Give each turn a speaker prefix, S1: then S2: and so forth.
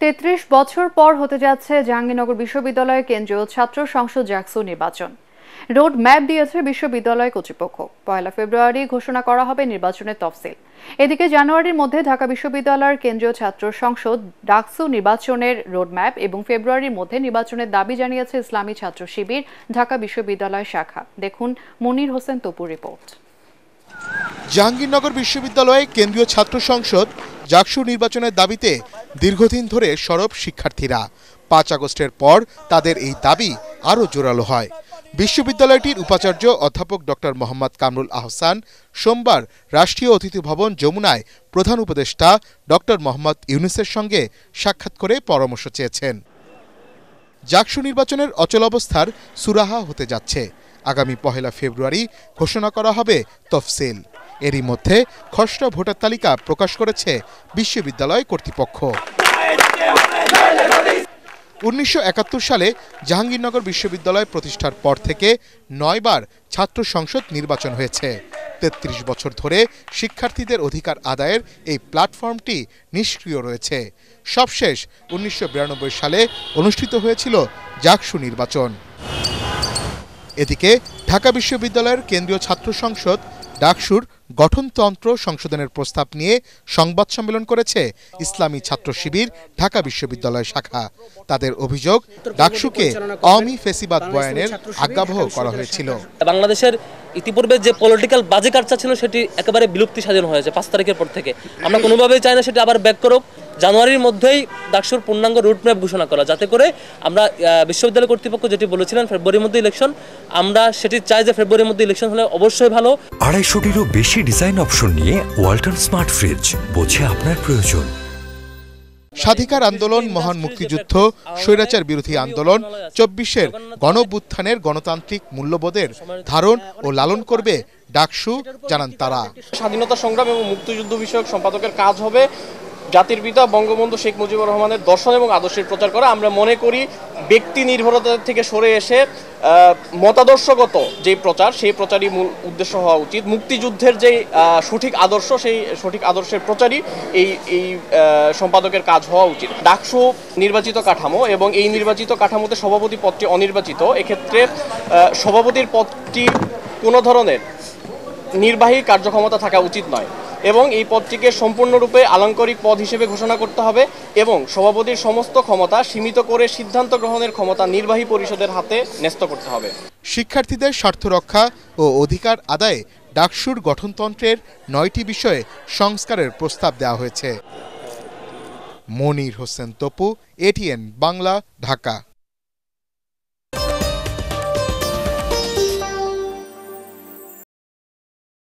S1: ৩৩ বছর পর হতে যাচ্ছে জাহাঙ্গীরনগর বিশ্ববিদ্যালয়ের কেন্দ্রীয় ছাত্র সংসদ জাকসু নির্বাচন। রোড ম্যাপ দিয়েছে বিশ্ববিদ্যালয় কর্তৃপক্ষ। ১ ফেব্রুয়ারি ঘোষণা করা হবে নির্বাচনের তফসিল। এদিকে জানুয়ারির মধ্যে ঢাকা বিশ্ববিদ্যালয়ের কেন্দ্রীয় ছাত্র সংসদ ডাকসু নির্বাচনের রোডম্যাপ এবং ফেব্রুয়ারির মধ্যে নির্বাচনের দাবি জানিয়েছে ইসলামী ছাত্র শিবির ঢাকা বিশ্ববিদ্যালয় শাখা। দেখুন মনির হোসেন তপুর রিপোর্ট।
S2: জাহাঙ্গীরনগর বিশ্ববিদ্যালয়ে কেন্দ্রীয় ছাত্র সংসদ জাকসু নির্বাচনের দাবিতে দীর্ঘদিন ধরে সরব শিক্ষার্থীরা। ৫ আগস্টের পর তাদের এই দাবি আরও জোরালো হয়। বিশ্ববিদ্যালয়টির উপাচার্য অধ্যাপক ডক্টর মোহাম্মদ কামরুল আহসান সোমবার রাষ্ট্রীয় অতিথি ভবন যমুনায় প্রধান উপদেষ্টা ডক্টর মোহাম্মদ ইউনূসের সঙ্গে সাক্ষাৎ করে পরামর্শ চেয়েছেন। জাকসু নির্বাচনের অচলাবস্থার সুরাহা হতে যাচ্ছে। আগামী ১ ফেব্রুয়ারি ঘোষণা করা হবে তফসিল। এরই মধ্যে খসড়া ভোটার তালিকা প্রকাশ করেছে বিশ্ববিদ্যালয় কর্তৃপক্ষ। ১৯৭১ সালে জাহাঙ্গীরনগর বিশ্ববিদ্যালয় প্রতিষ্ঠার পর থেকে ৯ বার ছাত্র সংসদ নির্বাচন হয়েছে। ৩৩ বছর ধরে শিক্ষার্থীদের অধিকার আদায়ের এই প্ল্যাটফর্মটি নিষ্ক্রিয় রয়েছে। সবশেষ ১৯৯২ সালে অনুষ্ঠিত হয়েছিল জাকসু নির্বাচন। এদিকে ঢাকা বিশ্ববিদ্যালয়ের কেন্দ্রীয় ছাত্র সংসদ ডাকসুর গঠনতন্ত্র সংশোধনের প্রস্তাব নিয়ে সংবাদ সম্মেলন করেছে ইসলামী ছাত্র শিবির ঢাকা বিশ্ববিদ্যালয় শাখা। তাদের অভিযোগ, ডাকসুকে আওয়ামী ফেসিবাদ বয়ানের আজ্ঞাবহ করা হয়েছিল।
S3: বাংলাদেশের ইতিপূর্বে যে পলিটিক্যাল বাজে কার্যা ছিল সেটি একেবারে বিলুপ্তি সাধন হয়েছে ৫ তারিখের পর থেকে। আমরা কোনোভাবেই চাই না সেটি আবার ব্যাক করুক। জানুয়ারির মধ্যেই ডাকসুর পূর্ণাঙ্গ রুটম্যাপ ঘোষণা করা, যাতে করে আমরা বিশ্ববিদ্যালয় কর্তৃপক্ষ যেটি বলেছিলেন ফেব্রুয়ারির মধ্যে ইলেকশন, আমরা সেটি চাই যে ফেব্রুয়ারির মধ্যে ইলেকশন হলে অবশ্যই ভালো।
S4: ২৫০টিরও বেশি ডিজাইন অপশন নিয়ে ওয়ালটন স্মার্ট ফ্রিজ, বোঝে আপনার প্রয়োজন।
S2: স্বাধিকার আন্দোলন, মহান মুক্তিযুদ্ধ, স্বৈরাচার বিরোধী আন্দোলন, ২৪-এর গণঅভ্যুত্থানের গণতান্ত্রিক মূল্যবোধের ধারণ ও লালন করবে ডাকসু, জানান তারা।
S5: স্বাধীনতা সংগ্রাম এবং মুক্তিযুদ্ধ বিষয়ক সম্পাদকের কাজ হবে জাতির পিতা বঙ্গবন্ধু শেখ মুজিবুর রহমানের দর্শন এবং আদর্শের প্রচার করা। আমরা মনে করি ব্যক্তি নির্ভরতা থেকে সরে এসে মতাদর্শগত যে প্রচার, সেই প্রচারই মূল উদ্দেশ্য হওয়া উচিত। মুক্তিযুদ্ধের যে সঠিক আদর্শ, সেই সঠিক আদর্শের প্রচারই এই সম্পাদকের কাজ হওয়া উচিত। ডাকসু নির্বাচিত কাঠামো এবং এই নির্বাচিত কাঠামোতে সভাপতি পদটি অনির্বাচিত। এক্ষেত্রে সভাপতির পদটি কোনো ধরনের নির্বাহী কার্যক্ষমতা থাকা উচিত নয় এবং এই পদটিকে সম্পূর্ণরূপে আলংকারিক পদ হিসেবে ঘোষণা করতে হবে এবং সভাপতির সমস্ত ক্ষমতা সীমিত করে সিদ্ধান্ত গ্রহণের ক্ষমতা নির্বাহী পরিষদের হাতে ন্যস্ত করতে হবে।
S2: শিক্ষার্থীদের স্বার্থ রক্ষা ও অধিকার আদায়ে ডাকসুর গঠনতন্ত্রের ৯টি বিষয়ে সংস্কারের প্রস্তাব দেওয়া হয়েছে। মনির হোসেন তপু, এটিএন বাংলা, ঢাকা।